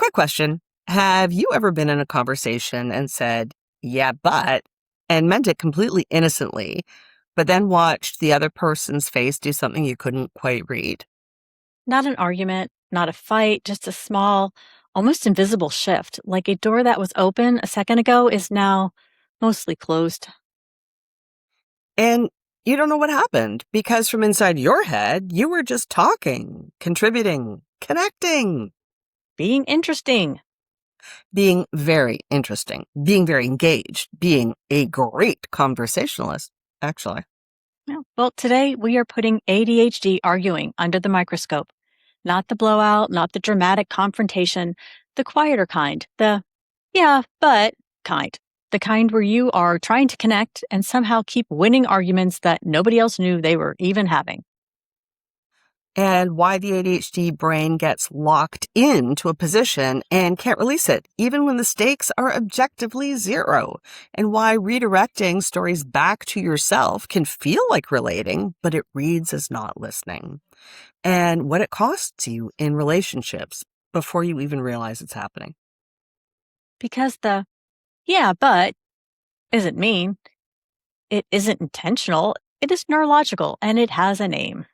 quick question. Have you ever been in a conversation and said, yeah, but, and meant it completely innocently, but then watched the other person's face do something you couldn't quite read? Not an argument, not a fight, just a small, almost invisible shift. Like a door that was open a second ago is now mostly closed. And you don't know what happened because from inside your head, you were just talking, contributing, connecting, Being interesting. being very interesting, being very engaged, being a great conversationalist, actually. Yeah. Well, today we are putting ADHD arguing under the microscope. Not the blowout, not the dramatic confrontation, the quieter kind, the yeah, but kind. The kind where you are trying to connect and somehow keep winning arguments that nobody else knew they were even having. And why the ADHD brain gets locked into a position and can't release it, even when the stakes are objectively zero, and why redirecting stories back to yourself can feel like relating, but it reads as not listening, and what it costs you in relationships before you even realize it's happening. Because the yeah, but isn't mean. It isn't intentional. It is neurological and it has a name.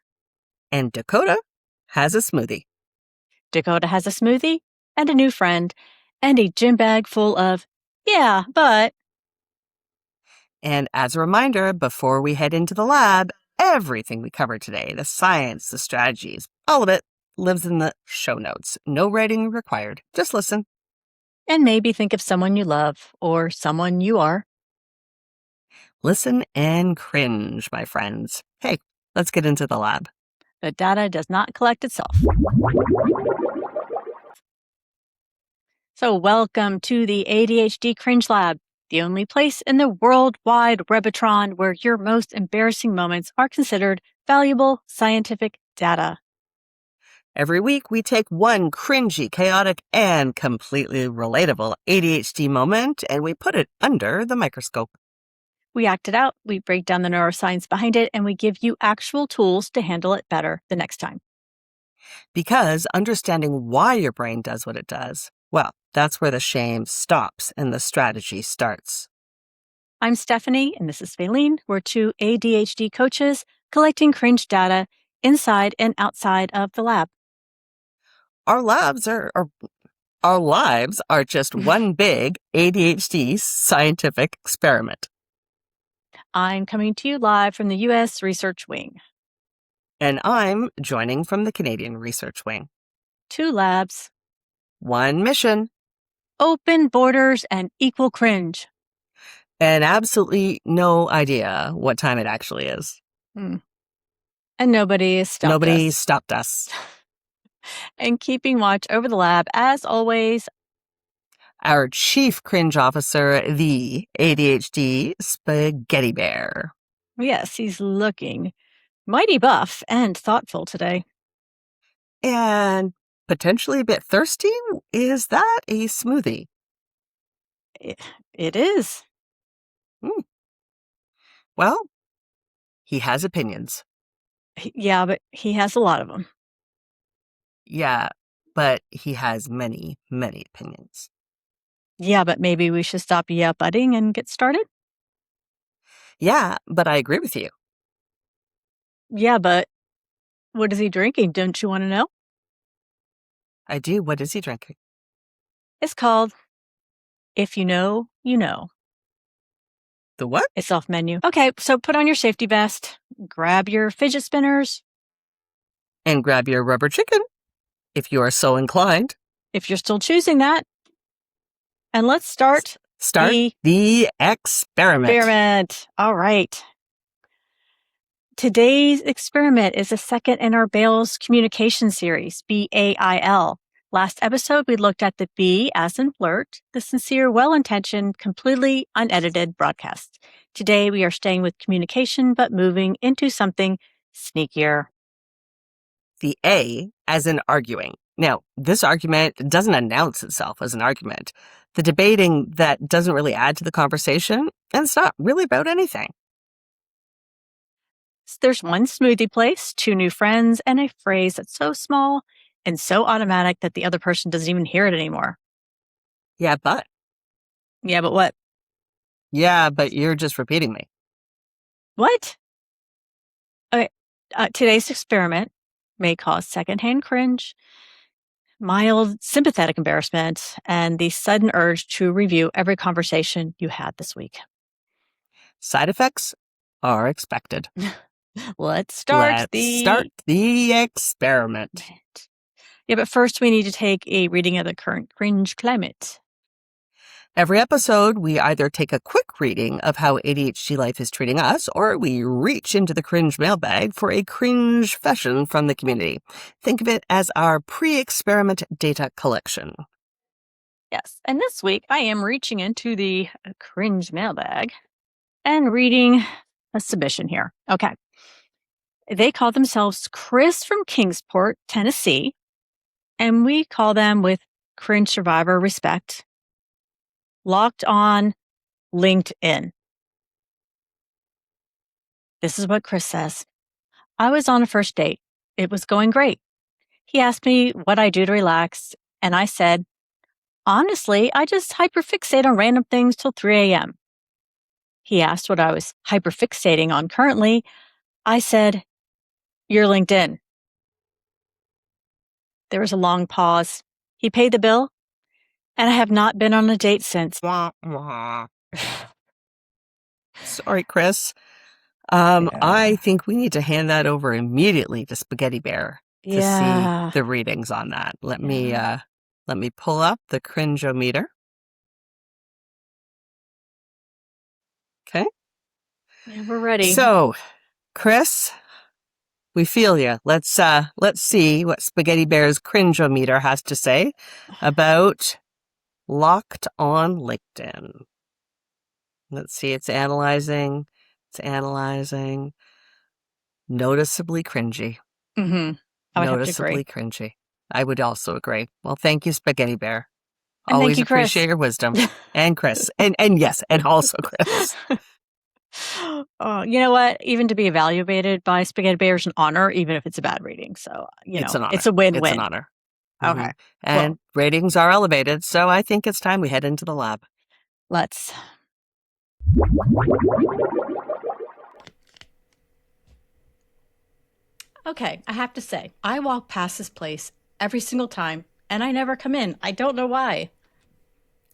And Dakota has a smoothie. Dakota has a smoothie and a new friend and a gym bag full of, yeah, but. And as a reminder, before we head into the lab, everything we covered today, the science, the strategies, all of it lives in the show notes. No writing required. Just listen. And maybe think of someone you love or someone you are. Listen and cringe, my friends. Hey, let's get into the lab. The data does not collect itself. So, welcome to the ADHD Cringe Lab, the only place in the worldwide Webitron where your most embarrassing moments are considered valuable scientific data. Every week, we take one cringy, chaotic, and completely relatable ADHD moment and we put it under the microscope. We act it out, we break down the neuroscience behind it, and we give you actual tools to handle it better the next time. Because understanding why your brain does what it does, well, that's where the shame stops and the strategy starts. I'm Stephanie, and this is Faylene. We're two ADHD coaches collecting cringe data inside and outside of the lab. Our lives are just one big ADHD scientific experiment. I'm coming to you live from the U.S. Research Wing. And I'm joining from the Canadian Research Wing. 2 labs. 1 mission. Open borders and equal cringe. And absolutely no idea what time it actually is. And nobody stopped us. And keeping watch over the lab, as always, our chief cringe officer, the ADHD Spaghetti Bear. Yes, he's looking mighty buff and thoughtful today. And potentially a bit thirsty? Is that a smoothie? It is. Well, he has opinions. Yeah, but he has a lot of them. Yeah, but he has many, many opinions. Yeah, but maybe we should stop yeah-butting and get started? Yeah, but I agree with you. Yeah, but what is he drinking? Don't you want to know? I do. What is he drinking? It's called If You Know, You Know. The what? It's off menu. Okay, so put on your safety vest, grab your fidget spinners. And grab your rubber chicken, if you are so inclined. If you're still choosing that. And let's start the experiment. All right. Today's experiment is the second in our Bale's communication series, BAIL. Last episode, we looked at the B as in flirt, the sincere, well-intentioned, completely unedited broadcast. Today, we are staying with communication, but moving into something sneakier. The A as in arguing. Now, this argument doesn't announce itself as an argument. The debating that doesn't really add to the conversation, and it's not really about anything. There's one smoothie place, 2 new friends, and a phrase that's so small and so automatic that the other person doesn't even hear it anymore. Yeah, but. Yeah, but what? Yeah, but you're just repeating me. What? Okay, today's experiment may cause secondhand cringe, mild sympathetic embarrassment, and the sudden urge to review every conversation you had this week. Side effects are expected. Let's start the experiment. Yeah, but first we need to take a reading of the current cringe climate. Every episode, we either take a quick reading of how ADHD life is treating us, or we reach into the cringe mailbag for a cringe fashion from the community. Think of it as our pre-experiment data collection. Yes, and this week I am reaching into the cringe mailbag and reading a submission here. Okay. They call themselves Chris from Kingsport, Tennessee, and we call them, with cringe survivor respect, Locked on LinkedIn. This is what Chris says. I was on a first date. It was going great. He asked me what I do to relax, and I said, honestly, I just hyperfixate on random things till 3 a.m. He asked what I was hyperfixating on currently. I said, your LinkedIn. There was a long pause. He paid the bill, and I have not been on a date since. Wah, wah. Sorry, Chris. I think we need to hand that over immediately to Spaghetti Bear to see the readings on that. Let me pull up the cringe-o-meter. Okay. Yeah, we're ready. So, Chris, we feel you. Let's see what Spaghetti Bear's cringe-o-meter has to say about Locked on LinkedIn. Let's see, it's analyzing. Noticeably cringy. Mm-hmm. I would Noticeably have to agree. cringy. I would also agree. Well, thank you, Spaghetti Bear. And Always thank you, Chris. appreciate your wisdom. And Chris. And yes, and also Chris. Oh, you know what? Even to be evaluated by Spaghetti Bear is an honor, even if it's a bad reading. So, It's an honor. it's a win-win. It's an honor. Okay. Mm-hmm. And ratings are elevated, so I think it's time we head into the lab. Let's. Okay, I have to say, I walk past this place every single time, and I never come in. I don't know why.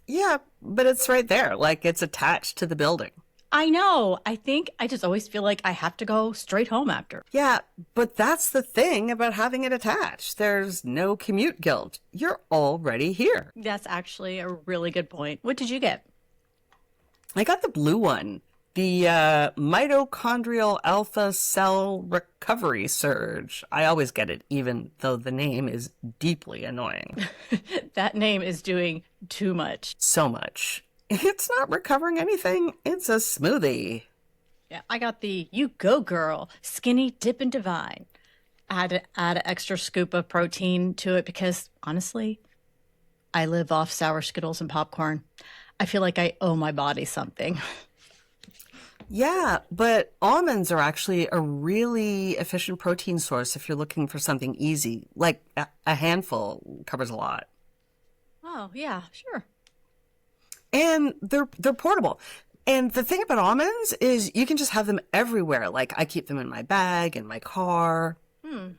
Yeah, but it's right there. Like, it's attached to the building. I know. I just always feel like I have to go straight home after. Yeah, but that's the thing about having it attached. There's no commute guilt. You're already here. That's actually a really good point. What did you get? I got the blue one. The mitochondrial alpha cell recovery surge. I always get it, even though the name is deeply annoying. That name is doing too much. So much. It's not recovering anything. It's a smoothie. Yeah, I got the You Go Girl Skinny Dip and Divine. I had to add an extra scoop of protein to it because, honestly, I live off sour Skittles and popcorn. I feel like I owe my body something. Yeah, but almonds are actually a really efficient protein source if you're looking for something easy. Like a handful covers a lot. Oh, yeah, sure. And they're portable. And the thing about almonds is you can just have them everywhere. Like, I keep them in my bag, in my car, in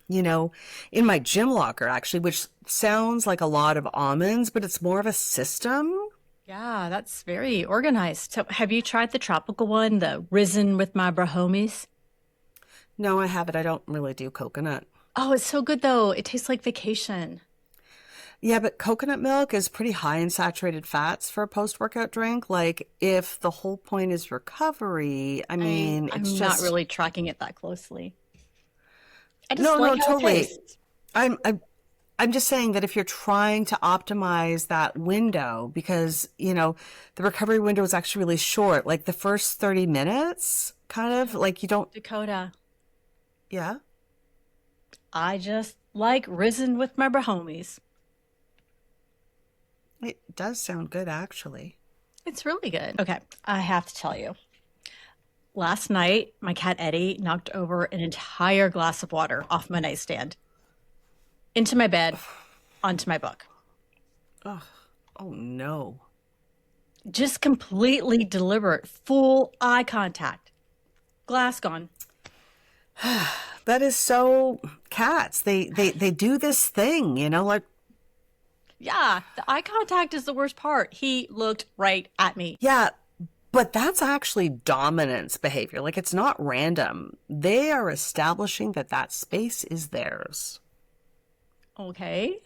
my gym locker, actually, which sounds like a lot of almonds, but it's more of a system. Yeah, that's very organized. So have you tried the tropical one, the Risen with My Brahomies? No, I haven't. I don't really do coconut. Oh, it's so good, though. It tastes like vacation. Yeah, but coconut milk is pretty high in saturated fats for a post-workout drink. Like, if the whole point is recovery, I mean, I'm it's not just... really tracking it that closely. I just No, like how totally. it tastes. I'm just saying that if you're trying to optimize that window, because, the recovery window is actually really short, like the first 30 minutes, kind of, like you don't... Dakota, Yeah? I just like Risen with My Brahomies. It does sound good, actually. It's really good. Okay, I have to tell you. Last night, my cat Eddie knocked over an entire glass of water off my nightstand. into my bed, onto my book. Ugh. Oh, no. Just completely deliberate, full eye contact. Glass gone. That is so cats. They do this thing, like, Yeah, the eye contact is the worst part. He looked right at me. yeah, but that's actually dominance behavior. Like, it's not random. They are establishing that space is theirs. Okay.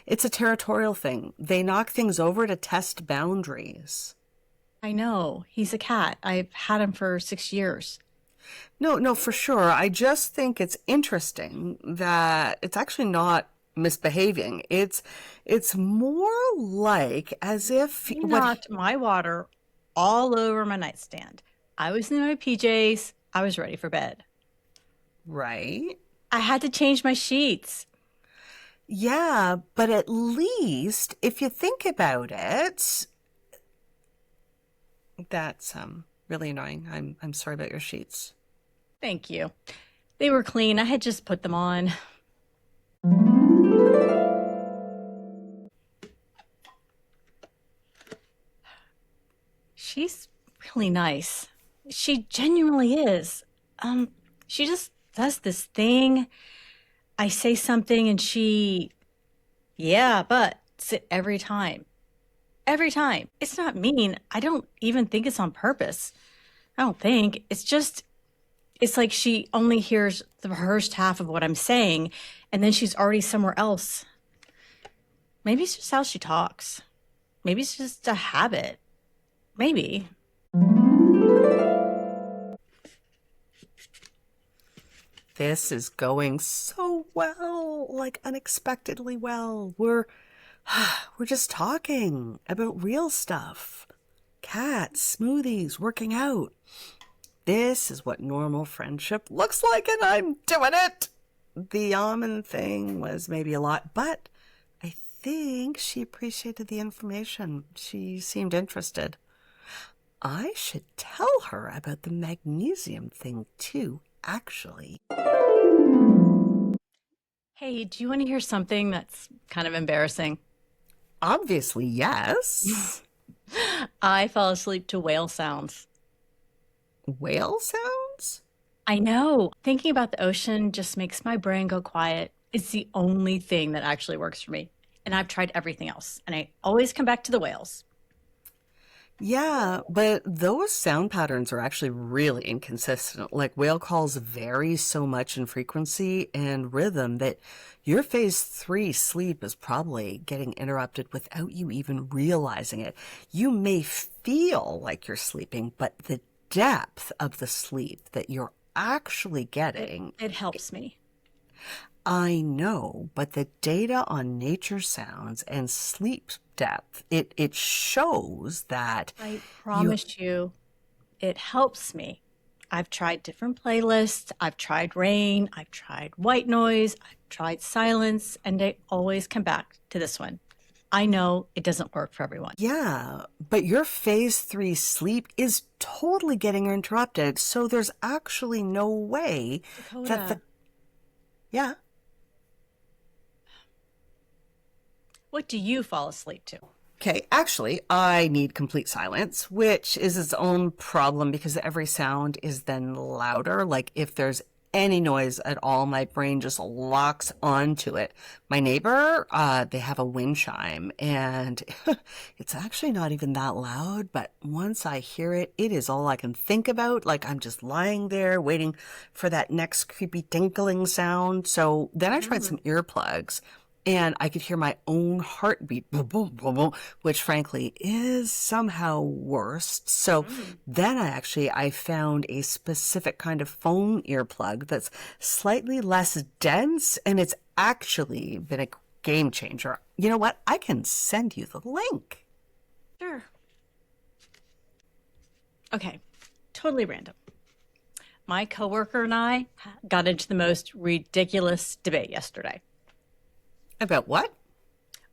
It's a territorial thing. They knock things over to test boundaries. I know. He's a cat. I've had him for 6 years. No, for sure. I just think it's interesting that it's actually not misbehaving. It's more like as if He knocked my water all over my nightstand. I was in my PJs. I was ready for bed. Right? I had to change my sheets. Yeah, but at least if you think about it, that's really annoying. I'm sorry about your sheets. Thank you. They were clean. I had just put them on. She's really nice. She genuinely is. She just does this thing. I say something and yeah, but it every time. Every time. It's not mean. I don't even think it's on purpose. I don't think. It's like she only hears the first half of what I'm saying, and then she's already somewhere else. Maybe it's just how she talks. Maybe it's just a habit. Maybe. This is going so well, like unexpectedly well. We're just talking about real stuff. Cats, smoothies, working out. This is what normal friendship looks like, and I'm doing it. The almond thing was maybe a lot, but I think she appreciated the information. She seemed interested. I should tell her about the magnesium thing too, actually. Hey, do you want to hear something that's kind of embarrassing? Obviously, yes. I fell asleep to whale sounds. Whale sounds? I know. Thinking about the ocean just makes my brain go quiet. It's the only thing that actually works for me. And I've tried everything else, and I always come back to the whales. Yeah, but those sound patterns are actually really inconsistent. Like whale calls vary so much in frequency and rhythm that your phase 3 sleep is probably getting interrupted without you even realizing it. You may feel like you're sleeping, but the depth of the sleep that you're actually getting. It helps me. I know, but the data on nature sounds and sleep depth, it shows that I promise you, it helps me. I've tried different playlists. I've tried rain. I've tried white noise. I've tried silence, and I always come back to this one. I know it doesn't work for everyone. Yeah, but your phase 3 sleep is totally getting interrupted, so there's actually no way Dakota, Yeah. what do you fall asleep to? Okay, actually, I need complete silence, which is its own problem because every sound is then louder. Like if there's any noise at all, my brain just locks onto it. My neighbor, they have a wind chime, and it's actually not even that loud, but once I hear it, it is all I can think about. Like I'm just lying there waiting for that next creepy tinkling sound. So then I tried some earplugs. And I could hear my own heartbeat, boom, boom, boom, boom, which frankly is somehow worse. So then I found a specific kind of foam earplug that's slightly less dense, and it's actually been a game changer. You know what? I can send you the link. Sure. Okay, totally random. My coworker and I got into the most ridiculous debate yesterday. About what?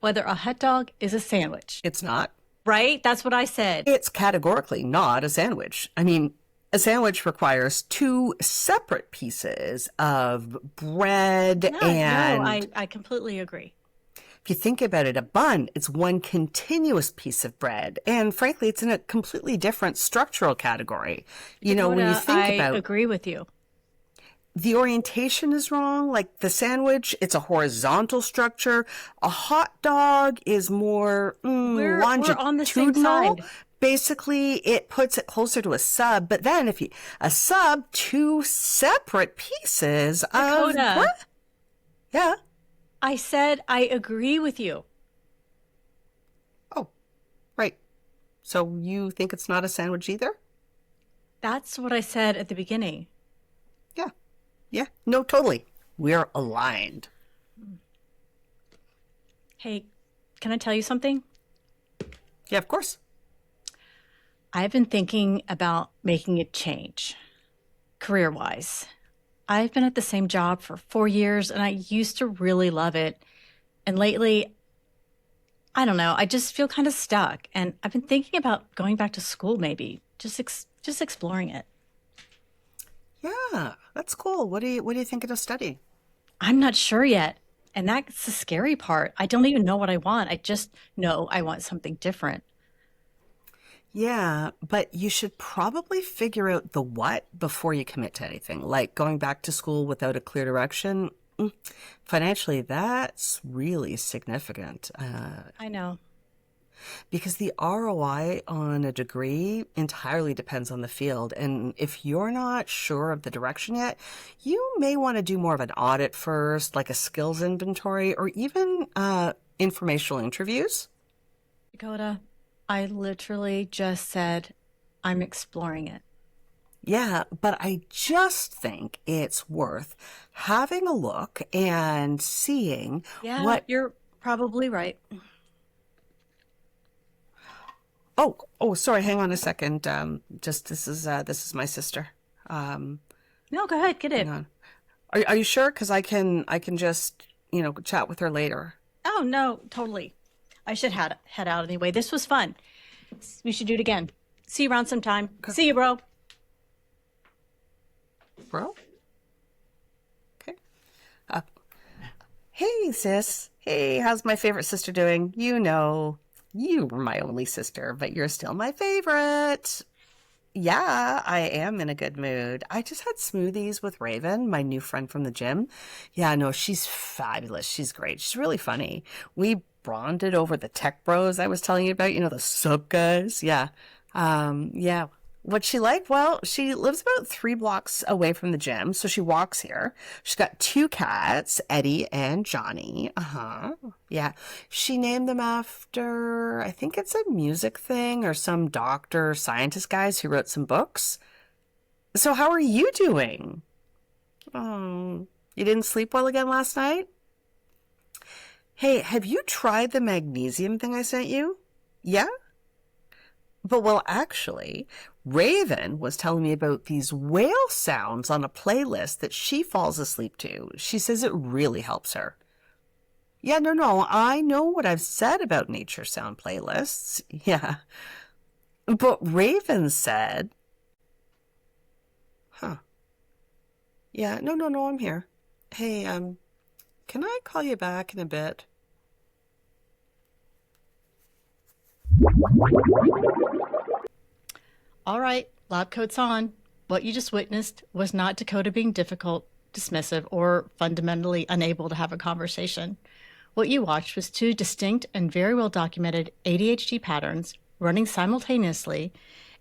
Whether a hot dog is a sandwich. It's not. Right? That's what I said. It's categorically not a sandwich. I mean, A sandwich requires two separate pieces of bread, No, and I completely agree. if you think about it, a bun, it's one continuous piece of bread. And frankly, it's in a completely different structural category. When you Dakota, think I about agree with you. the orientation is wrong. Like the sandwich, it's a horizontal structure. A hot dog is more We're on the same longitudinal. side. Basically, it puts it closer to a sub. But then if you, a sub, two separate pieces of bread. Dakota, Yeah. I said I agree with you. Oh, right. So you think it's not a sandwich either? That's what I said at the beginning. Yeah. Yeah. No, totally. We're aligned. Hey, can I tell you something? Yeah, of course. I've been thinking about making a change career-wise. I've been at the same job for 4 years and I used to really love it. And lately, I don't know, I just feel kind of stuck. And I've been thinking about going back to school maybe, just exploring it. Yeah, that's cool. What do you think of study? I'm not sure yet. And that's the scary part. I don't even know what I want. I just know I want something different. Yeah, but you should probably figure out the what before you commit to anything. Like going back to school without a clear direction, financially, that's really significant. I know. Because the ROI on a degree entirely depends on the field. And if you're not sure of the direction yet, you may want to do more of an audit first, like a skills inventory, or even informational interviews. Dakota, I literally just said I'm exploring it. Yeah, but I just think it's worth having a look and seeing Yeah, what. you're probably right. Oh, sorry. Hang on a second. Just this is my sister. No, go ahead, get Hang it. on. Are you sure? Because I can just chat with her later. Oh, no, totally. I should head out anyway. This was fun. We should do it again. See you around sometime. Okay. See you, bro. Bro. Okay. Uh, hey, sis. Hey, how's my favorite sister doing? You were my only sister, but you're still my favorite. Yeah, I am in a good mood. I just had smoothies with Raven, my new friend from the gym. Yeah, no, she's fabulous. She's great. She's really funny. We bonded over the tech bros I was telling you about, the sub guys. Yeah. Yeah. What's she like? Well, she lives about 3 blocks away from the gym, so she walks here. She's got two cats, Eddie and Johnny. Uh-huh. Yeah. She named them after, I think it's a music thing or some doctor, scientist guys who wrote some books. So how are you doing? Oh, you didn't sleep well again last night? Hey, have you tried the magnesium thing I sent you? Yeah? But well, actually, Raven was telling me about these whale sounds on a playlist that she falls asleep to. She says it really helps her. Yeah, no, I know what I've said about nature sound playlists. Yeah. But Raven said, huh. Yeah, no, I'm here. Hey, can I call you back in a bit? All right, lab coat's on. What you just witnessed was not Dakota being difficult, dismissive, or fundamentally unable to have a conversation. What you watched was two distinct and very well documented ADHD patterns running simultaneously,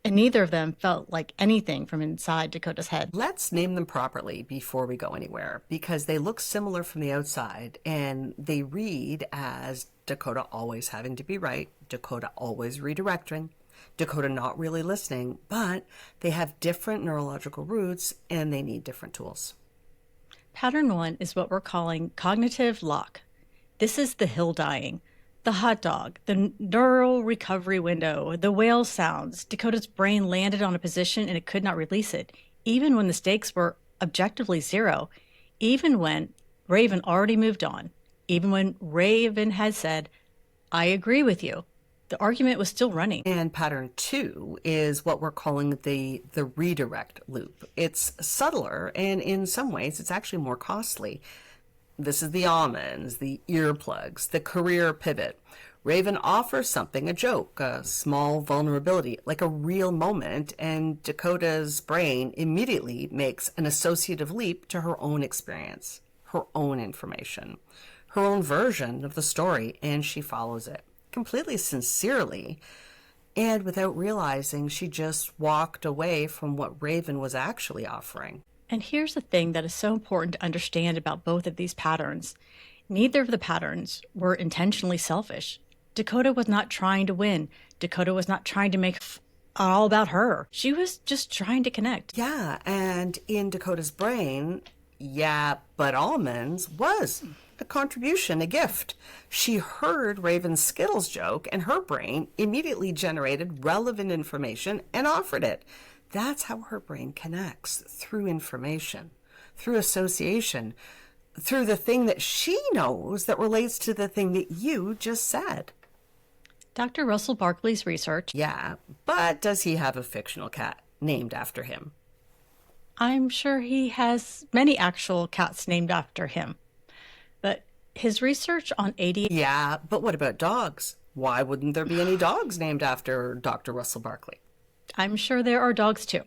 and neither of them felt like anything from inside Dakota's head. Let's name them properly before we go anywhere, because they look similar from the outside and they read as Dakota always having to be right, Dakota always redirecting, Dakota not really listening, but they have different neurological roots and they need different tools. Pattern one is what we're calling cognitive lock. This is the hill dying, the hot dog, the neural recovery window, the whale sounds. Dakota's brain landed on a position and it could not release it, even when the stakes were objectively zero, even when Raven already moved on, even when Raven had said, I agree with you. The argument was still running. And pattern 2 is what we're calling the redirect loop. It's subtler, and in some ways, it's actually more costly. This is the almonds, the earplugs, the career pivot. Raven offers something, a joke, a small vulnerability, like a real moment, and Dakota's brain immediately makes an associative leap to her own experience, her own information, her own version of the story, and she follows it completely sincerely. And without realizing, she just walked away from what Raven was actually offering. And here's the thing that is so important to understand about both of these patterns. Neither of the patterns were intentionally selfish. Dakota was not trying to win. Dakota was not trying to make it all about her. She was just trying to connect. Yeah, and in Dakota's brain, yeah, but almonds was a contribution, a gift. She heard Raven's Skittles joke, and her brain immediately generated relevant information and offered it. That's how her brain connects, through information, through association, through the thing that she knows that relates to the thing that you just said. Dr. Russell Barkley's research. Yeah, but does he have a fictional cat named after him? I'm sure he has many actual cats named after him. But his research on ADHD... Yeah, but what about dogs? Why wouldn't there be any dogs named after Dr. Russell Barkley? I'm sure there are dogs too.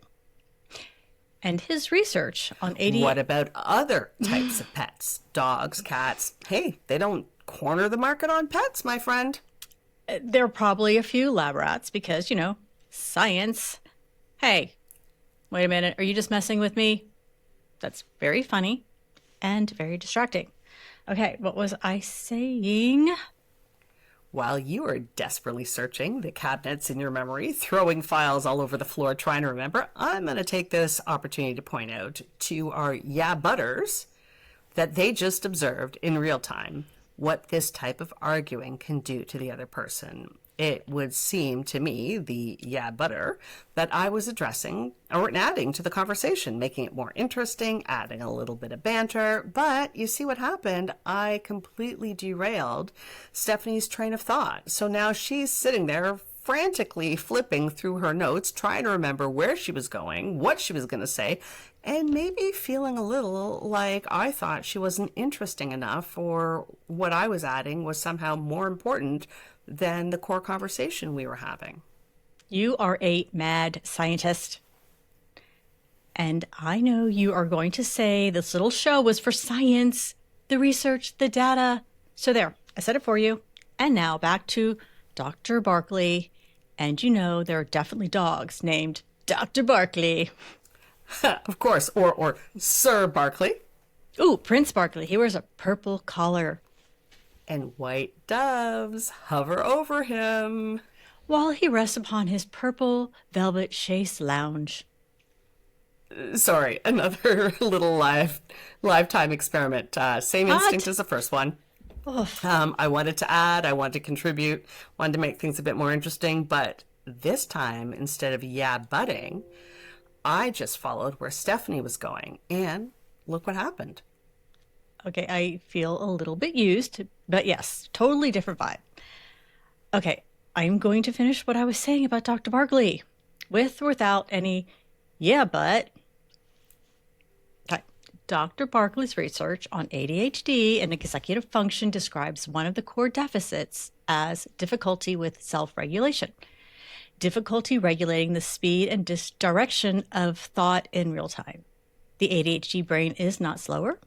And his research on ADHD... What about other types of pets? Dogs, cats. Hey, they don't corner the market on pets, my friend. There are probably a few lab rats because, science. Hey, wait a minute. Are you just messing with me? That's very funny and very distracting. Okay, what was I saying? While you are desperately searching the cabinets in your memory, throwing files all over the floor trying to remember, I'm going to take this opportunity to point out to our yeah-butters that they just observed in real time what this type of arguing can do to the other person. It would seem to me, the yeah-butter, that I was addressing or adding to the conversation, making it more interesting, adding a little bit of banter. But you see what happened? I completely derailed Stephanie's train of thought. So now she's sitting there frantically flipping through her notes, trying to remember where she was going, what she was going to say, and maybe feeling a little like I thought she wasn't interesting enough, or what I was adding was somehow more important than the core conversation we were having. You are a mad scientist. And I know you are going to say this little show was for science, the research, the data. So there, I said it for you. And now back to Dr. Barkley. And there are definitely dogs named Dr. Barkley. Of course, or Sir Barkley. Ooh, Prince Barkley. He wears a purple collar. And white doves hover over him while he rests upon his purple velvet chaise lounge. Sorry, another little lifetime experiment. Same instinct as the first one. I wanted to add, I wanted to contribute, wanted to make things a bit more interesting, but this time, instead of yeah-butting, I just followed where Stephanie was going, and look what happened. Okay, I feel a little bit used, but yes, totally different vibe. Okay, I'm going to finish what I was saying about Dr. Barkley, with or without any yeah, but. Okay. Dr. Barkley's research on ADHD and executive function describes one of the core deficits as difficulty with self-regulation. Difficulty regulating the speed and direction of thought in real time. The ADHD brain is not slower.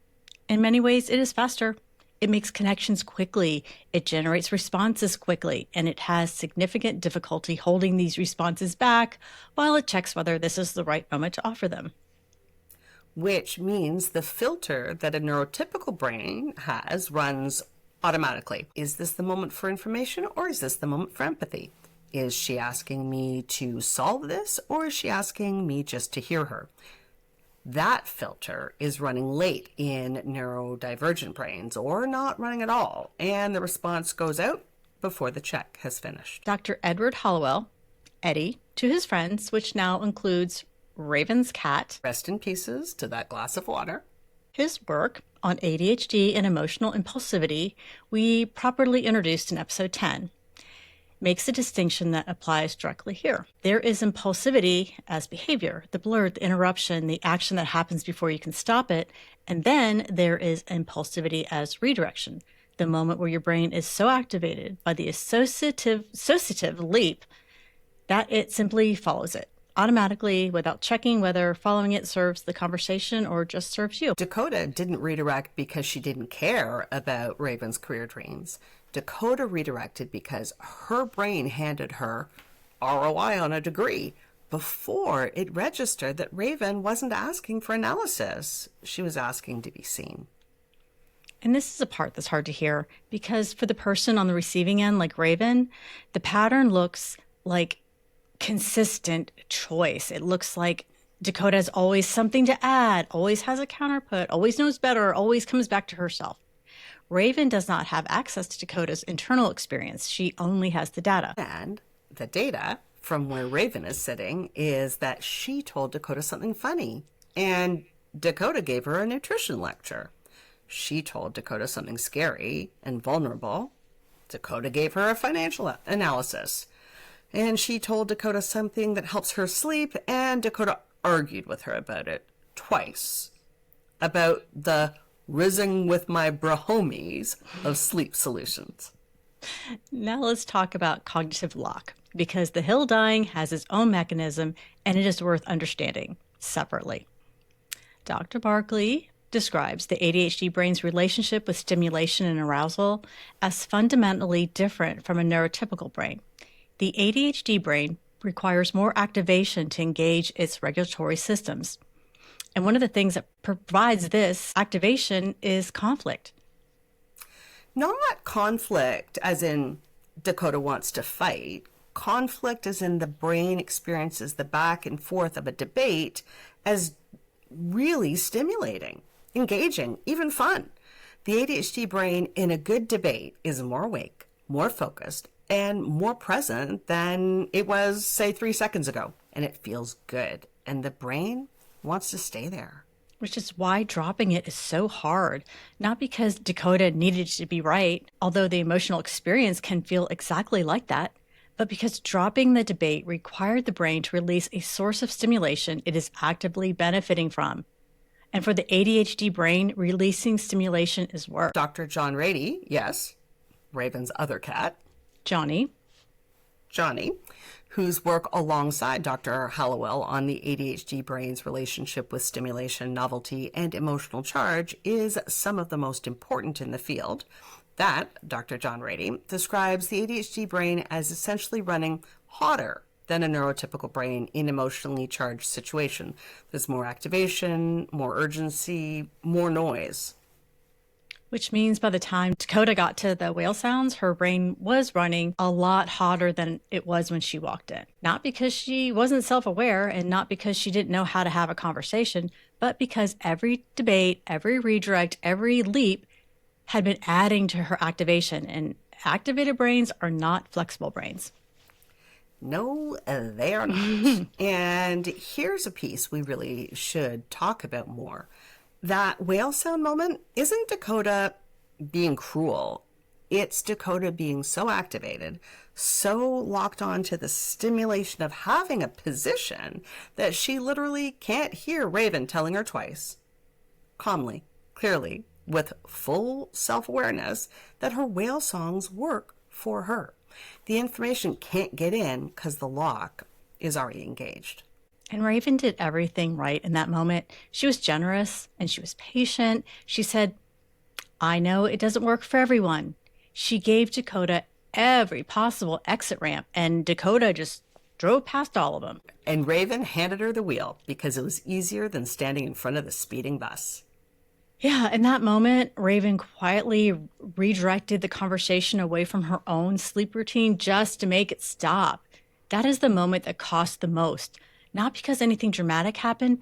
In many ways, it is faster. It makes connections quickly. It generates responses quickly, and it has significant difficulty holding these responses back while it checks whether this is the right moment to offer them. Which means the filter that a neurotypical brain has runs automatically. Is this the moment for information, or is this the moment for empathy? Is she asking me to solve this, or is she asking me just to hear her? That filter is running late in neurodivergent brains, or not running at all, and the response goes out before the check has finished. Dr. Edward Hollowell, Eddie, to his friends, which now includes Raven's cat. Rest in pieces to that glass of water. His work on ADHD and emotional impulsivity we properly introduced in episode 10. makes a distinction that applies directly here. There is impulsivity as behavior, the blur, the interruption, the action that happens before you can stop it. And then there is impulsivity as redirection, the moment where your brain is so activated by the associative leap that it simply follows it automatically without checking whether following it serves the conversation or just serves you. Dakota didn't redirect because she didn't care about Raven's career dreams. Dakota redirected because her brain handed her ROI on a degree before it registered that Raven wasn't asking for analysis. She was asking to be seen. And this is a part that's hard to hear because for the person on the receiving end, like Raven, the pattern looks like consistent choice. It looks like Dakota has always something to add, always has a counterput, always knows better, always comes back to herself. Raven does not have access to Dakota's internal experience. She only has the data. And the data from where Raven is sitting is that she told Dakota something funny, and Dakota gave her a nutrition lecture. She told Dakota something scary and vulnerable. Dakota gave her a financial analysis. And she told Dakota something that helps her sleep, and Dakota argued with her about it twice. About the rizzing with my brahomies of sleep solutions. Now let's talk about cognitive lock, because the hill dying has its own mechanism, and it is worth understanding separately. Dr. Barkley describes the ADHD brain's relationship with stimulation and arousal as fundamentally different from a neurotypical brain. The ADHD brain requires more activation to engage its regulatory systems. And one of the things that provides this activation is conflict. Not conflict as in Dakota wants to fight. Conflict as in the brain experiences the back and forth of a debate as really stimulating, engaging, even fun. The ADHD brain in a good debate is more awake, more focused, and more present than it was, say, 3 seconds ago. And it feels good. And the brain wants to stay there. Which is why dropping it is so hard. Not because Dakota needed to be right, although the emotional experience can feel exactly like that, but because dropping the debate required the brain to release a source of stimulation it is actively benefiting from. And for the ADHD brain, releasing stimulation is work. Dr. John Rady, yes, Raven's other cat, Johnny, whose work alongside Dr. Hallowell on the ADHD brain's relationship with stimulation, novelty, and emotional charge is some of the most important in the field. That, Dr. John Rady, describes the ADHD brain as essentially running hotter than a neurotypical brain in emotionally charged situation. There's more activation, more urgency, more noise. Which means by the time Dakota got to the whale sounds, her brain was running a lot hotter than it was when she walked in. Not because she wasn't self-aware and not because she didn't know how to have a conversation, but because every debate, every redirect, every leap had been adding to her activation. And activated brains are not flexible brains. No, they are not. And here's a piece we really should talk about more. That whale sound moment isn't Dakota being cruel. It's Dakota being so activated, so locked on to the stimulation of having a position that she literally can't hear Raven telling her twice, calmly, clearly, with full self-awareness that her whale songs work for her. The information can't get in because the lock is already engaged. And Raven did everything right in that moment. She was generous and she was patient. She said, I know it doesn't work for everyone. She gave Dakota every possible exit ramp, and Dakota just drove past all of them. And Raven handed her the wheel because it was easier than standing in front of the speeding bus. Yeah, in that moment, Raven quietly redirected the conversation away from her own sleep routine just to make it stop. That is the moment that cost the most. Not because anything dramatic happened,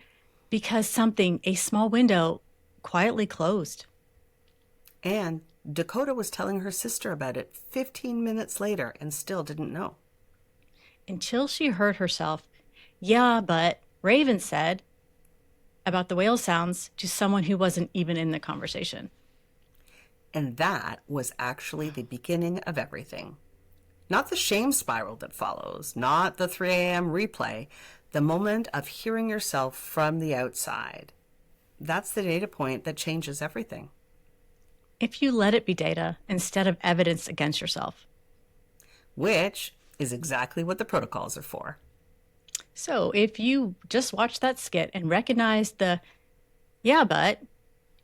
because something, a small window, quietly closed. And Dakota was telling her sister about it 15 minutes later and still didn't know. Until she heard herself, yeah, but Raven said about the whale sounds to someone who wasn't even in the conversation. And that was actually the beginning of everything. Not the shame spiral that follows, not the 3 a.m. replay, the moment of hearing yourself from the outside. That's the data point that changes everything. If you let it be data instead of evidence against yourself. Which is exactly what the protocols are for. So if you just watch that skit and recognize the, yeah, but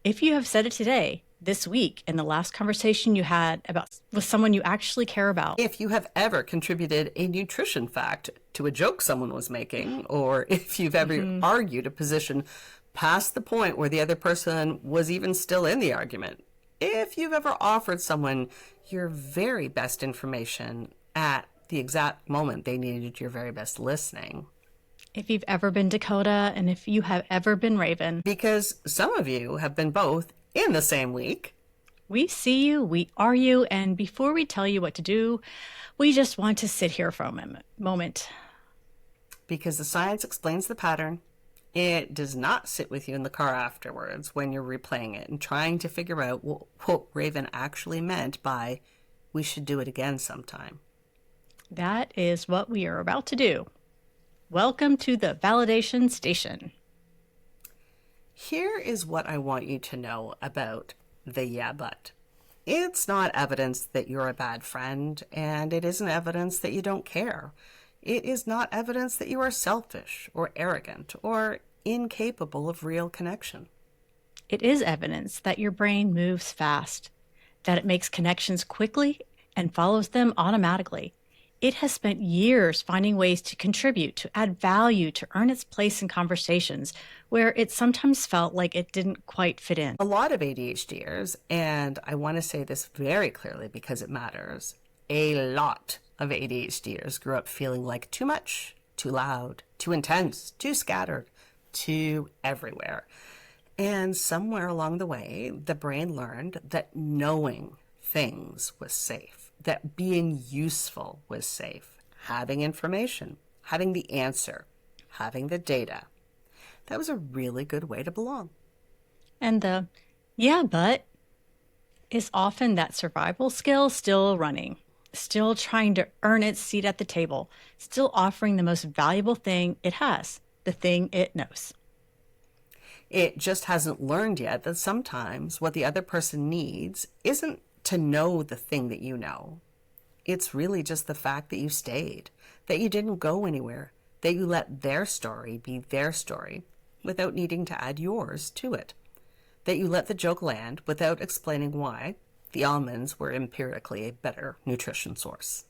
if you have said it today, this week, in the last conversation you had with someone you actually care about. If you have ever contributed a nutrition fact to a joke someone was making, or if you've ever argued a position past the point where the other person was even still in the argument, if you've ever offered someone your very best information at the exact moment they needed your very best listening. If you've ever been Dakota, and if you have ever been Raven. Because some of you have been both in the same week. We see you, we are you, and before we tell you what to do, we just want to sit here for a moment. Because the science explains the pattern. It does not sit with you in the car afterwards when you're replaying it and trying to figure out what Raven actually meant by, we should do it again sometime. That is what we are about to do. Welcome to the validation station. Here is what I want you to know about the yeah, but. It's not evidence that you're a bad friend, and it isn't evidence that you don't care. It is not evidence that you are selfish or arrogant or incapable of real connection. It is evidence that your brain moves fast, that it makes connections quickly and follows them automatically. It has spent years finding ways to contribute, to add value, to earn its place in conversations where it sometimes felt like it didn't quite fit in. A lot of ADHDers, and I want to say this very clearly because it matters, a lot of ADHDers grew up feeling like too much, too loud, too intense, too scattered, too everywhere. And somewhere along the way, the brain learned that knowing things was safe, that being useful was safe, having information, having the answer, having the data. That was a really good way to belong. And the, yeah, but is often that survival skill still running, still trying to earn its seat at the table, still offering the most valuable thing it has, the thing it knows. It just hasn't learned yet that sometimes what the other person needs isn't to know the thing that you know. It's really just the fact that you stayed, that you didn't go anywhere, that you let their story be their story without needing to add yours to it, that you let the joke land without explaining why the almonds were empirically a better nutrition source.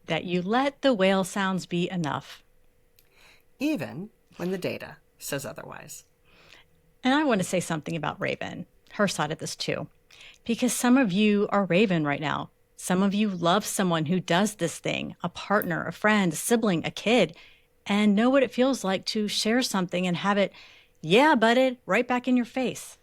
That you let the whale sounds be enough. Even when the data says otherwise. And I want to say something about Raven, her side of this too, because some of you are Raven right now. Some of you love someone who does this thing, a partner, a friend, a sibling, a kid, and know what it feels like to share something and have it, yeah, butted, right back in your face.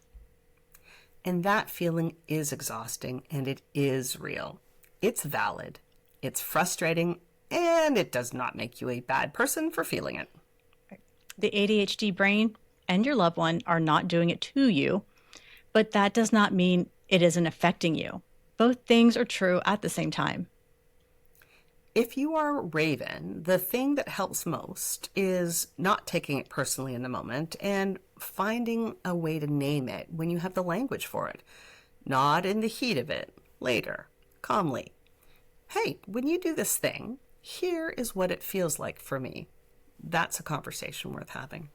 And that feeling is exhausting, and it is real. It's valid, it's frustrating, and it does not make you a bad person for feeling it. The ADHD brain and your loved one are not doing it to you, but that does not mean it isn't affecting you. Both things are true at the same time. If you are Raven, the thing that helps most is not taking it personally in the moment and finding a way to name it when you have the language for it. Not in the heat of it, later, calmly. Hey, when you do this thing, here is what it feels like for me. That's a conversation worth having.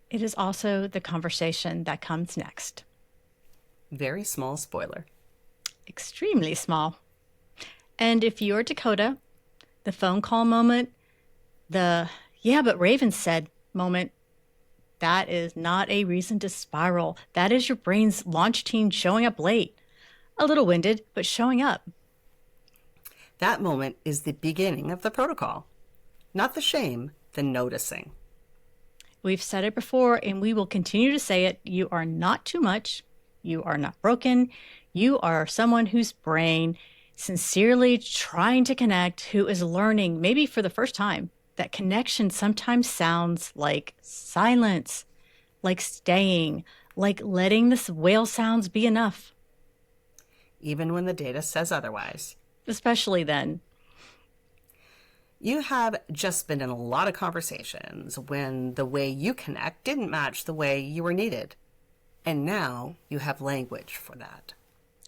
It is also the conversation that comes next. Very small spoiler. Extremely small. And if you're Dakota, the phone call moment, the yeah, but Raven said moment, that is not a reason to spiral. That is your brain's launch team showing up late. A little winded, but showing up. That moment is the beginning of the protocol. Not the shame, the noticing. We've said it before, and we will continue to say it. You are not too much. You are not broken. You are someone whose brain sincerely trying to connect, who is learning, maybe for the first time, that connection sometimes sounds like silence, like staying, like letting the whale sounds be enough. Even when the data says otherwise. especially then. You have just been in a lot of conversations when the way you connect didn't match the way you were needed. And now you have language for that.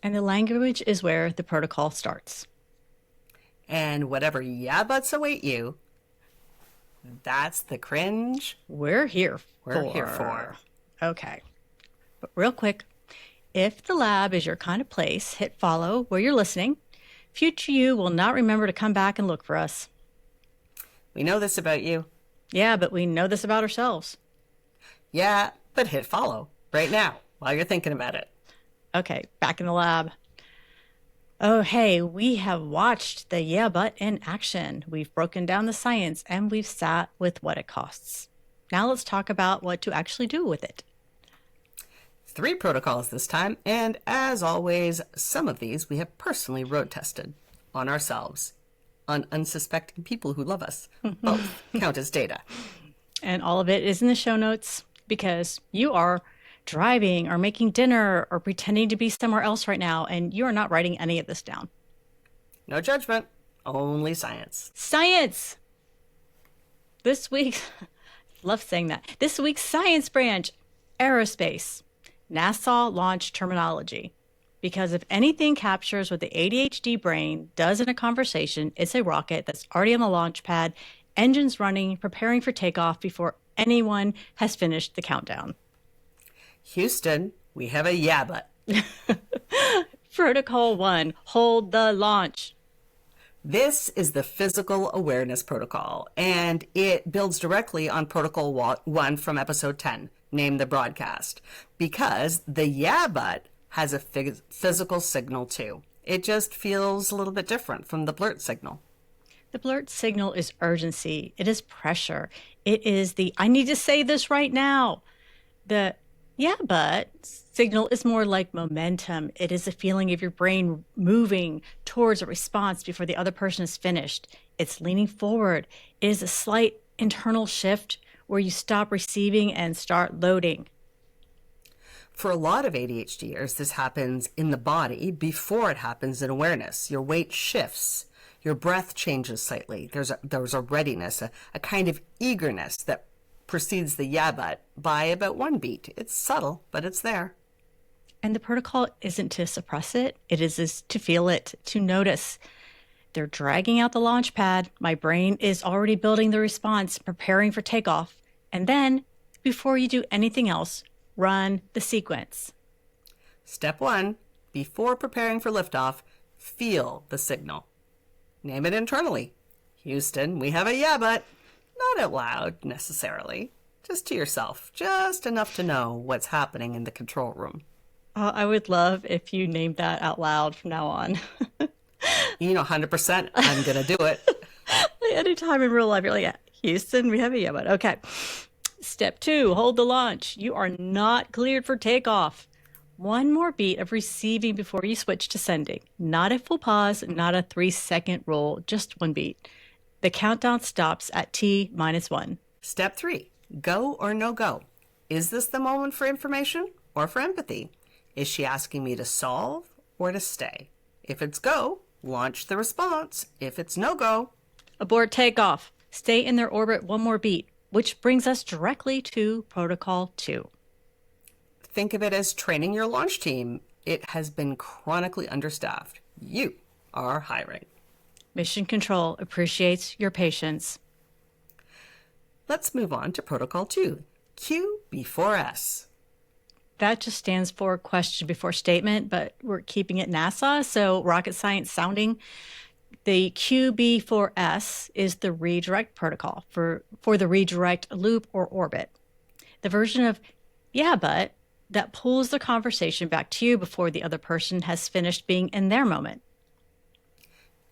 And the language is where the protocol starts. And whatever yeah buts await you, that's the cringe We're here for. Okay. But real quick, if the lab is your kind of place, hit follow where you're listening. Future you will not remember to come back and look for us. We know this about you. Yeah, but we know this about ourselves. Yeah, but hit follow right now while you're thinking about it. Okay, back in the lab. Oh, hey, we have watched the yeah, but in action. We've broken down the science and we've sat with what it costs. Now let's talk about what to actually do with it. 3 protocols this time, and as always, some of these we have personally road tested on ourselves, on unsuspecting people who love us. Both count as data. And all of it is in the show notes because you are driving or making dinner or pretending to be somewhere else right now, and you are not writing any of this down. No judgment, only science. Science! This week, love saying that. This week's science branch, aerospace. NASA launch terminology. Because if anything captures what the ADHD brain does in a conversation, it's a rocket that's already on the launch pad, engines running, preparing for takeoff before anyone has finished the countdown. Houston, we have a yeah but. Protocol 1, hold the launch. This is the physical awareness protocol, and it builds directly on protocol 1 from episode 10, Name the Broadcast, because the yeah but has a physical signal too. It just feels a little bit different from the blurt signal. The blurt signal is urgency. It is pressure. It is the I need to say this right now. The yeah, but signal is more like momentum. It is a feeling of your brain moving towards a response before the other person is finished. It's leaning forward. It is a slight internal shift where you stop receiving and start loading. For a lot of ADHDers, this happens in the body before it happens in awareness. Your weight shifts. Your breath changes slightly. There's a readiness, a kind of eagerness that precedes the yeah but by about 1 beat. It's subtle, but it's there. And the protocol isn't to suppress it. It is to feel it, to notice. They're dragging out the launch pad. My brain is already building the response, preparing for takeoff. And then, before you do anything else, run the sequence. Step 1, before preparing for liftoff, feel the signal. Name it internally. Houston, we have a yeah but. Not out loud, necessarily. Just to yourself. Just enough to know what's happening in the control room. I would love if you named that out loud from now on. 100%, I'm going to do it. Anytime in real life, you're like, yeah, Houston, we have a yeah but. Okay. Step 2, hold the launch. You are not cleared for takeoff. 1 more beat of receiving before you switch to sending. Not a full pause, not a 3-second roll, just 1 beat. The countdown stops at T-1. Step 3, go or no go. Is this the moment for information or for empathy? Is she asking me to solve or to stay? If it's go, launch the response. If it's no go, abort takeoff. Stay in their orbit 1 more beat, which brings us directly to Protocol 2. Think of it as training your launch team. It has been chronically understaffed. You are hiring. Mission Control appreciates your patience. Let's move on to Protocol 2, Q before S. That just stands for question before statement, but we're keeping it NASA, so rocket science sounding. The Q before S is the redirect protocol for the redirect loop or orbit. The version of yeah, but that pulls the conversation back to you before the other person has finished being in their moment.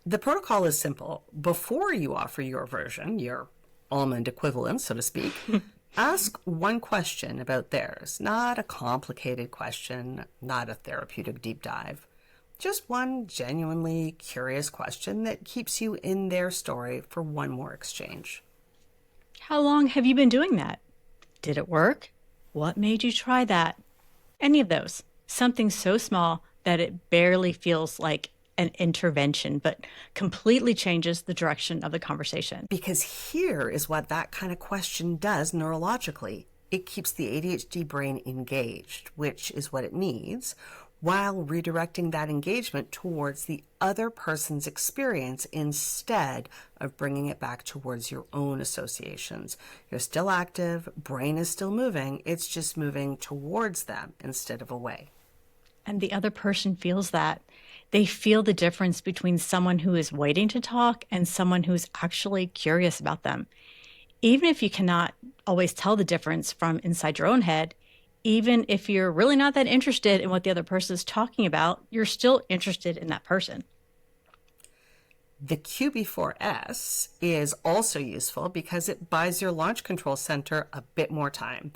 The protocol is simple. Before you offer your version, your almond equivalent, so to speak, ask 1 question about theirs. Not a complicated question, not a therapeutic deep dive. Just 1 genuinely curious question that keeps you in their story for 1 more exchange. How long have you been doing that? Did it work? What made you try that? Any of those. Something so small that it barely feels like an intervention, but completely changes the direction of the conversation. Because here is what that kind of question does neurologically. It keeps the ADHD brain engaged, which is what it needs, while redirecting that engagement towards the other person's experience instead of bringing it back towards your own associations. You're still active, brain is still moving, it's just moving towards them instead of away. And the other person feels that. They feel the difference between someone who is waiting to talk and someone who's actually curious about them. Even if you cannot always tell the difference from inside your own head, even if you're really not that interested in what the other person is talking about, you're still interested in that person. The Q4S is also useful because it buys your launch control center a bit more time.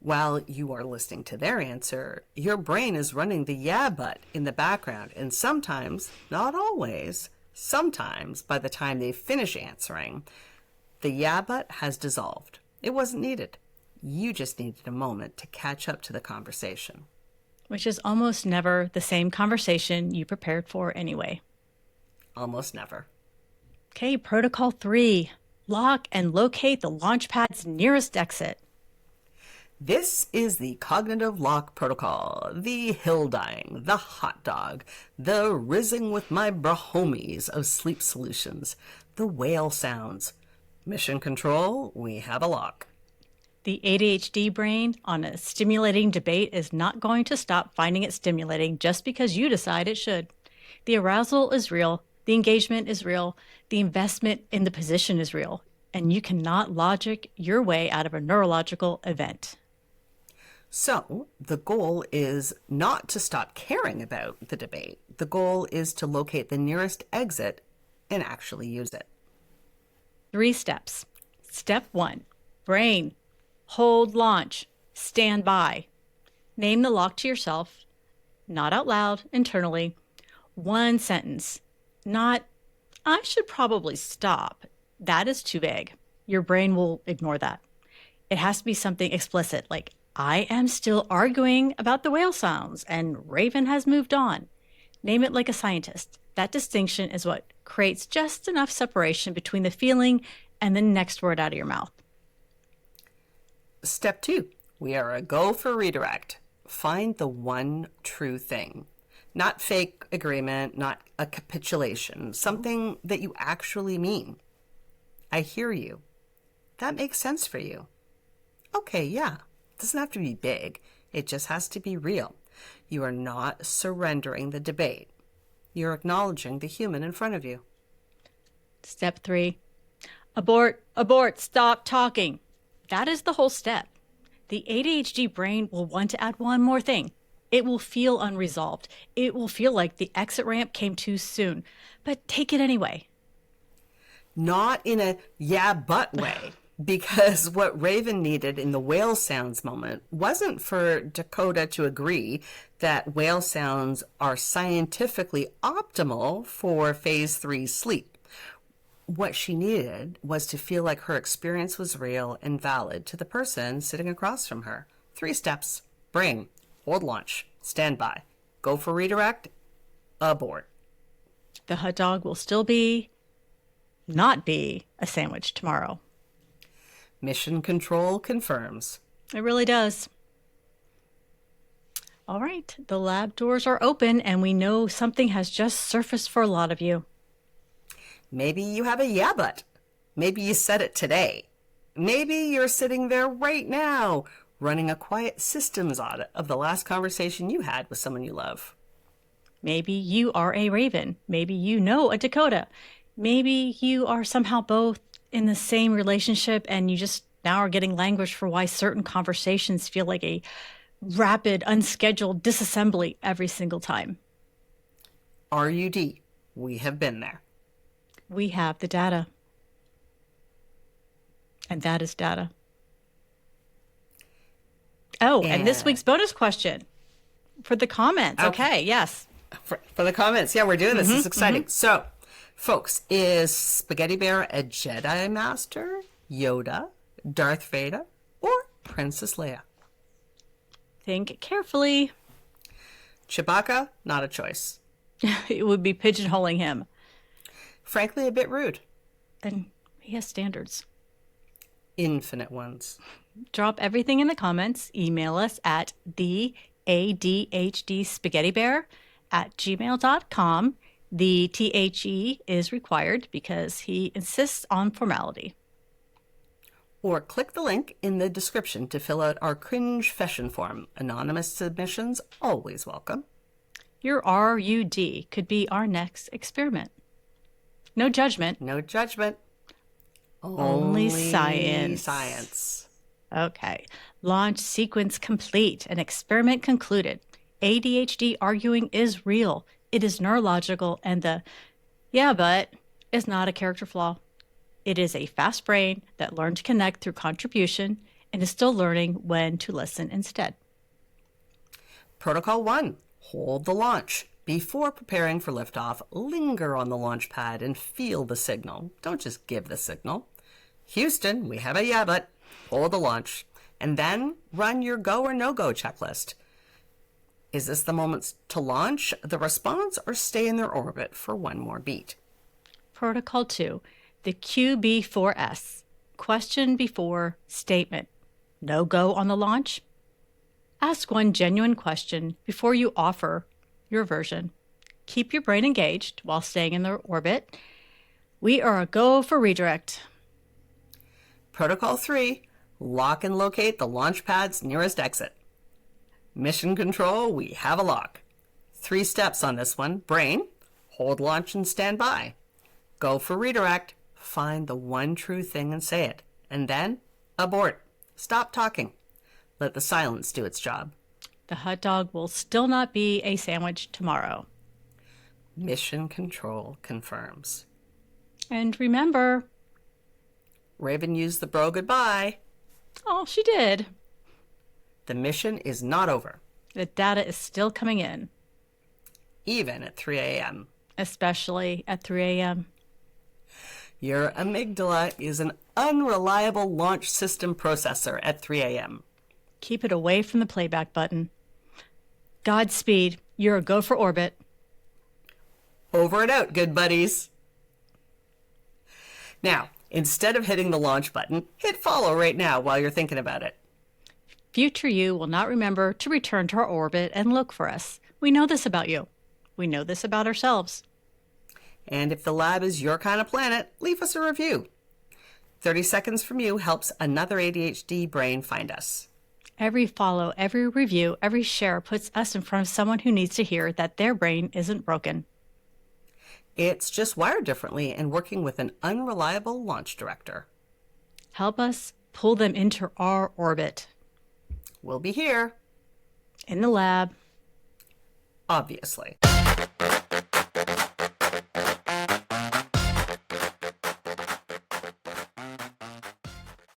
While you are listening to their answer, your brain is running the yeah but in the background, and sometimes, not always, sometimes by the time they finish answering, the yeah but has dissolved. It wasn't needed. You just needed a moment to catch up to the conversation. Which is almost never the same conversation you prepared for anyway. Almost never. Okay, protocol 3. Lock and locate the launchpad's nearest exit. This is the cognitive lock protocol, the hill dying, the hot dog, the rizzing with my brahomies of sleep solutions, the whale sounds. Mission control, we have a lock. The ADHD brain on a stimulating debate is not going to stop finding it stimulating just because you decide it should. The arousal is real, the engagement is real, the investment in the position is real, and you cannot logic your way out of a neurological event. So the goal is not to stop caring about the debate. The goal is to locate the nearest exit and actually use it. 3 steps. Step 1, brain. Hold launch, stand by. Name the lock to yourself, not out loud, internally. 1 sentence, not, I should probably stop. That is too vague. Your brain will ignore that. It has to be something explicit, like, I am still arguing about the whale sounds, and Raven has moved on. Name it like a scientist. That distinction is what creates just enough separation between the feeling and the next word out of your mouth. Step 2, we are a go for redirect. Find the one true thing. Not fake agreement, not a capitulation, something that you actually mean. I hear you. That makes sense for you. Okay, yeah. It doesn't have to be big. It just has to be real. You are not surrendering the debate. You're acknowledging the human in front of you. Step 3, abort, stop talking. That is the whole step. The ADHD brain will want to add one more thing. It will feel unresolved. It will feel like the exit ramp came too soon, but take it anyway. Not in a yeah, but way. Because what Raven needed in the whale sounds moment wasn't for Dakota to agree that whale sounds are scientifically optimal for phase 3 sleep. What she needed was to feel like her experience was real and valid to the person sitting across from her. 3 steps. Brain, hold launch, stand by, go for redirect, abort. The hot dog will still not be a sandwich tomorrow. Mission control confirms. It really does. All right, the lab doors are open and we know something has just surfaced for a lot of you. Maybe you have a yeah but. Maybe you said it today. Maybe you're sitting there right now running a quiet systems audit of the last conversation you had with someone you love. Maybe you are a Raven. Maybe you know a Dakota. Maybe you are somehow both in the same relationship and you just now are getting language for why certain conversations feel like a rapid, unscheduled disassembly every single time. RUD, we have been there. We have the data. And that is data. Oh, and this week's bonus question for the comments. Okay, yes. For the comments. Yeah, we're doing this. It's exciting. So, folks, is Spaghetti Bear a Jedi Master, Yoda, Darth Vader, or Princess Leia? Think carefully. Chewbacca, not a choice. It would be pigeonholing him. Frankly, a bit rude. And he has standards. Infinite ones. Drop everything in the comments. Email us at the ADHDspaghettibear@gmail.com. The THE is required because he insists on formality. Or click the link in the description to fill out our cringe fashion form. Anonymous submissions always welcome. Your RUD could be our next experiment. No judgment. No judgment. Only science. Science. Okay. Launch sequence complete. An experiment concluded. ADHD arguing is real. It is neurological, and the "yeah, but" is not a character flaw. It is a fast brain that learned to connect through contribution and is still learning when to listen instead. Protocol 1. Hold the launch. Before preparing for liftoff, linger on the launch pad and feel the signal. Don't just give the signal. Houston, we have a yeah, but. Hold the launch. And then run your go or no-go checklist. Is this the moment to launch the response or stay in their orbit for one more beat? Protocol 2. The QB4S. Question before statement. No go on the launch? Ask one genuine question before you offer your version. Keep your brain engaged while staying in their orbit. We are a go for redirect. Protocol 3. Lock and locate the launch pad's nearest exit. Mission control, we have a lock. 3 steps on this one. Brain, hold launch and stand by. Go for redirect, find the one true thing and say it. And then, abort. Stop talking. Let the silence do its job. The hot dog will still not be a sandwich tomorrow. Mission control confirms. And remember, Raven used the bro goodbye. oh, she did. The mission is not over. The data is still coming in. Even at 3 a.m. Especially at 3 a.m. Your amygdala is an unreliable launch system processor at 3 a.m. Keep it away from the playback button. Godspeed. You're a go for orbit. Over and out, good buddies. Now, instead of hitting the launch button, hit follow right now while you're thinking about it. Future you will not remember to return to our orbit and look for us. We know this about you. We know this about ourselves. And if the lab is your kind of planet, leave us a review. 30 seconds from you helps another ADHD brain find us. Every follow, every review, every share puts us in front of someone who needs to hear that their brain isn't broken. It's just wired differently and working with an unreliable launch director. Help us pull them into our orbit. We'll be here. In the lab. Obviously.